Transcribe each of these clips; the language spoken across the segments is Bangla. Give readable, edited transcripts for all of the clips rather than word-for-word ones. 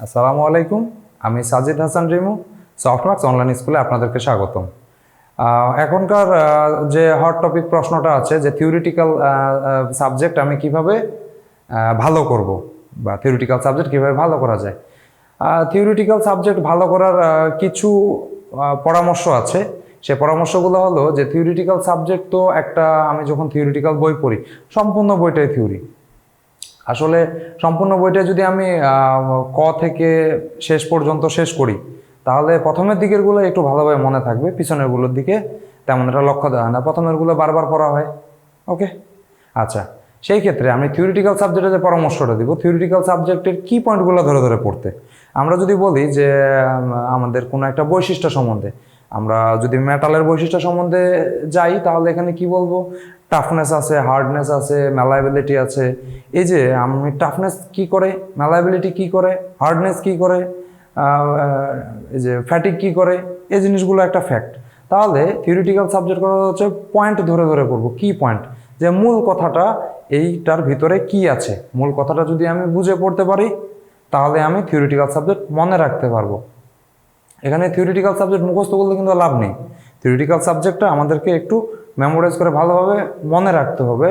আসসালামু আলাইকুম, আমি সাজিদ হাসান রিমু। সফটমার্কস অনলাইন স্কুলে আপনাদেরকে স্বাগতম। এখনকার যে হট টপিক প্রশ্নটা আছে যে থিওরিটিক্যাল সাবজেক্ট আমি কিভাবে ভালো করব বা থিওরিটিক্যাল সাবজেক্ট কিভাবে ভালো করা যায়। থিওরিটিক্যাল সাবজেক্ট ভালো করার কিছু পরামর্শ আছে। সে পরামর্শগুলো হলো যে থিওরিটিক্যাল সাবজেক্ট তো একটা, আমি যখন থিওরিটিক্যাল বই পড়ি সম্পূর্ণ বইটাই থিওরি। আসলে সম্পূর্ণ বইটা যদি আমি ক থেকে শেষ পর্যন্ত শেষ করি তাহলে প্রথমের দিকেরগুলো একটু ভালোভাবে মনে থাকবে, পিছনেরগুলোর দিকে তেমন একটা লক্ষ্য দেওয়া হয় না, প্রথমেরগুলো বারবার পড়া হয়। ওকে, আচ্ছা, সেই ক্ষেত্রে আমি থিওরিটিক্যাল সাবজেক্টে যে পরামর্শটা দিব, থিওরিটিক্যাল সাবজেক্টের কি পয়েন্টগুলো ধরে ধরে পড়তে। আমরা যদি বলি যে আমাদের কোনো একটা বৈশিষ্ট্য সম্বন্ধে, আমরা যদি মেটালের বৈশিষ্ট্য সম্বন্ধে যাই তাহলে এখানে কি বলবো, টাফনেস আছে, হার্ডনেস আছে, ম্যালাইবিলিটি আছে। এই যে আমি টাফনেস কি করে, ম্যালাইবিলিটি কি করে, হার্ডনেস কি করে, এই যে ফ্যাটিক কি করে, এই জিনিসগুলো একটা ফ্যাক্ট। তাহলে থিওরিটিক্যাল সাবজেক্ট করা হচ্ছে পয়েন্ট ধরে ধরে পড়বো, কি পয়েন্ট, যে মূল কথাটা এইটার ভিতরে কি আছে, মূল কথাটা যদি আমি বুঝে পড়তে পারি তাহলে আমি থিওরিটিক্যাল সাবজেক্ট মনে রাখতে পারবো। এখানে থিওরিটিক্যাল সাবজেক্ট মুখস্থ করলে কিন্তু লাভ নেই। থিওরিটিক্যাল সাবজেক্টটা আমাদেরকে একটু মেমোরাইজ করে ভালোভাবে মনে রাখতে হবে,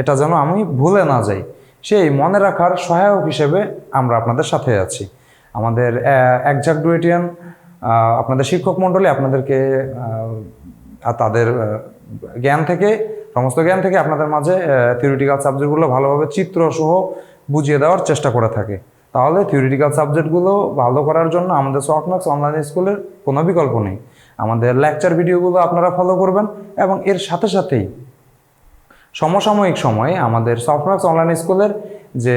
এটা যেন আমি ভুলে না যাই। সেই মনে রাখার সহায়ক হিসেবে আমরা আপনাদের সাথে আছি। আমাদের একজাকডুয়েটিয়ান আপনাদের শিক্ষক মণ্ডলী আপনাদেরকে তাদের জ্ঞান থেকে, সমস্ত জ্ঞান থেকে আপনাদের মাঝে থিওরিটিক্যাল সাবজেক্টগুলো ভালোভাবে চিত্রসহ বুঝিয়ে দেওয়ার চেষ্টা করে থাকে। তাহলে থিওরিটিক্যাল সাবজেক্টগুলো ভালো করার জন্য আমাদের সফটমার্কস অনলাইন স্কুলের কোনো বিকল্প নেই। আমাদের লেকচার ভিডিওগুলো আপনারা ফলো করবেন এবং এর সাথে সাথেই সমসাময়িক সময়ে আমাদের সফটমার্কস অনলাইন স্কুলের যে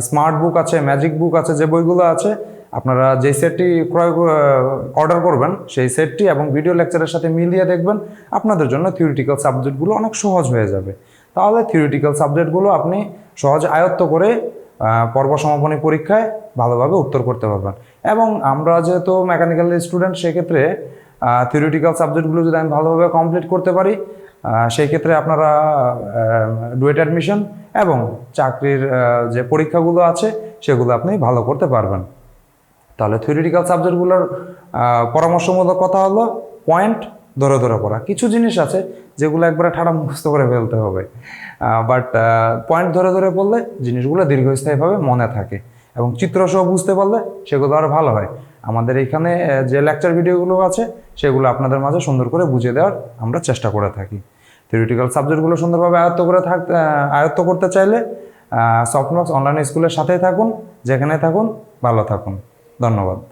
স্মার্ট বুক আছে, ম্যাজিক বুক আছে, যে বইগুলো আছে, আপনারা যে সেটটি অর্ডার করবেন সেই সেটটি এবং ভিডিও লেকচারের সাথে মিলিয়ে দেখবেন, আপনাদের জন্য থিওরিটিক্যাল সাবজেক্টগুলো অনেক সহজ হয়ে যাবে। তাহলে থিওরিটিক্যাল সাবজেক্টগুলো আপনি সহজ আয়ত্ত করে পর্ব সমাপনী পরীক্ষায় ভালোভাবে উত্তর করতে পারবেন। এবং আমরা যেহেতু মেকানিক্যাল স্টুডেন্ট, সেক্ষেত্রে থিওরিটিক্যাল সাবজেক্টগুলো যদি আমি ভালোভাবে কমপ্লিট করতে পারি, সেই ক্ষেত্রে আপনারা ডুয়েট অ্যাডমিশন এবং চাকরির যে পরীক্ষাগুলো আছে সেগুলো আপনি ভালো করতে পারবেন। তাহলে থিওরিটিক্যাল সাবজেক্টগুলোর পরামর্শমূলক কথা হলো পয়েন্ট ধরে ধরে পড়া। কিছু জিনিস আছে যেগুলো একবারে ঠাড়া মুখস্থ করে ফেলতে হবে, বাট পয়েন্ট ধরে ধরে পড়লে জিনিসগুলো দীর্ঘস্থায়ীভাবে মনে থাকে এবং চিত্রসহ বুঝতে পারলে সেগুলো আরও ভালো হয়। আমাদের এখানে যে লেকচার ভিডিওগুলো আছে সেগুলো আপনাদের মাঝে সুন্দর করে বুঝিয়ে দেওয়ার আমরা চেষ্টা করে থাকি। থিওরিটিক্যাল সাবজেক্টগুলো সুন্দরভাবে আয়ত্ত করতে চাইলে সফটমার্কস অনলাইন স্কুলের সাথেই থাকুন, যেখানে থাকুন ভালো থাকুন। ধন্যবাদ।